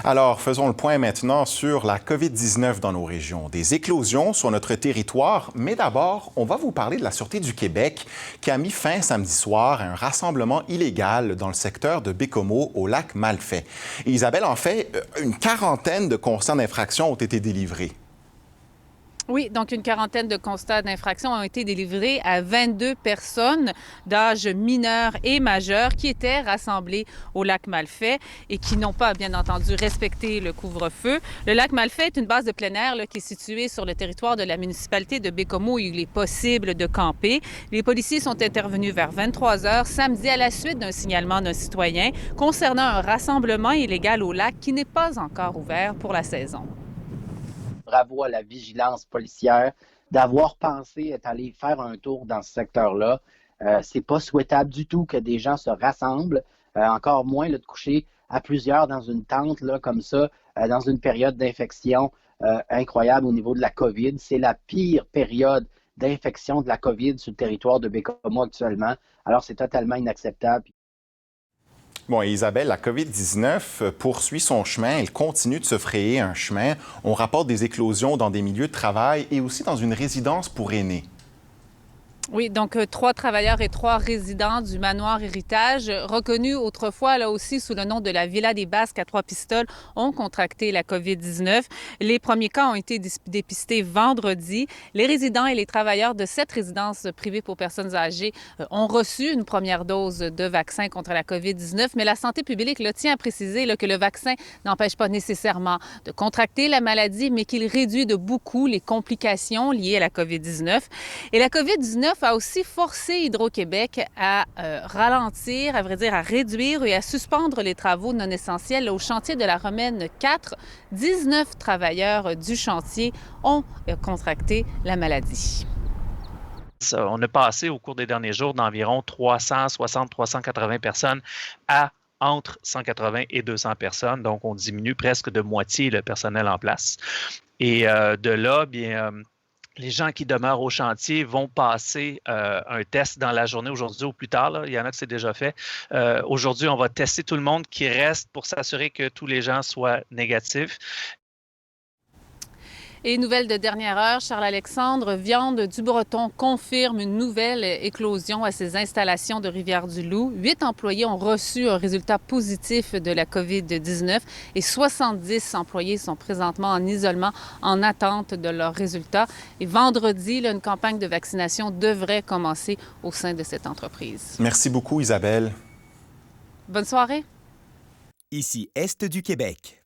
Alors, faisons le point maintenant sur la COVID-19 dans nos régions. Des éclosions sur notre territoire, mais d'abord, on va vous parler de la Sûreté du Québec qui a mis fin samedi soir à un rassemblement illégal dans le secteur de Bécomo au lac Malfait. Et Isabelle, en fait, une quarantaine de constats d'infraction ont été délivrés. Oui, donc une quarantaine de constats d'infraction ont été délivrés à 22 personnes d'âge mineur et majeur qui étaient rassemblées au lac Malfait et qui n'ont pas, bien entendu, respecté le couvre-feu. Le lac Malfait est une base de plein air qui est située sur le territoire de la municipalité de Bécomo où il est possible de camper. Les policiers sont intervenus vers 23 heures samedi à la suite d'un signalement d'un citoyen concernant un rassemblement illégal au lac qui n'est pas encore ouvert pour la saison. Bravo à la vigilance policière d'avoir pensé être allé faire un tour dans ce secteur-là. C'est pas souhaitable du tout que des gens se rassemblent, encore moins de coucher à plusieurs dans une tente là, comme ça, dans une période d'infection incroyable au niveau de la COVID. C'est la pire période d'infection de la COVID sur le territoire de Bécomo actuellement. Alors, c'est totalement inacceptable. Bon, et Isabelle, la COVID-19 poursuit son chemin. Elle continue de se frayer un chemin. On rapporte des éclosions dans des milieux de travail et aussi dans une résidence pour aînés. Oui, donc 3 travailleurs et 3 résidents du manoir Héritage, reconnus autrefois là aussi sous le nom de la Villa des Basques à Trois-Pistoles, ont contracté la COVID-19. Les premiers cas ont été dépistés vendredi. Les résidents et les travailleurs de 7 résidences privées pour personnes âgées ont reçu une première dose de vaccin contre la COVID-19, mais la santé publique tient à préciser que le vaccin n'empêche pas nécessairement de contracter la maladie, mais qu'il réduit de beaucoup les complications liées à la COVID-19. Et la COVID-19 a aussi forcé Hydro-Québec à ralentir, à vrai dire, à réduire et à suspendre les travaux non essentiels au chantier de la Romaine 4. 19 travailleurs du chantier ont contracté la maladie. On a passé au cours des derniers jours d'environ 360-380 personnes à entre 180 et 200 personnes. Donc, on diminue presque de moitié le personnel en place. Et de là, bien... les gens qui demeurent au chantier vont passer un test dans la journée aujourd'hui ou plus tard. Là. Il y en a que c'est déjà fait. Aujourd'hui, on va tester tout le monde qui reste pour s'assurer que tous les gens soient négatifs. Et nouvelle de dernière heure, Charles-Alexandre, Viande du Breton confirme une nouvelle éclosion à ses installations de Rivière-du-Loup. 8 employés ont reçu un résultat positif de la COVID-19 et 70 employés sont présentement en isolement en attente de leurs résultats. Et vendredi, une campagne de vaccination devrait commencer au sein de cette entreprise. Merci beaucoup, Isabelle. Bonne soirée. Ici Est du Québec.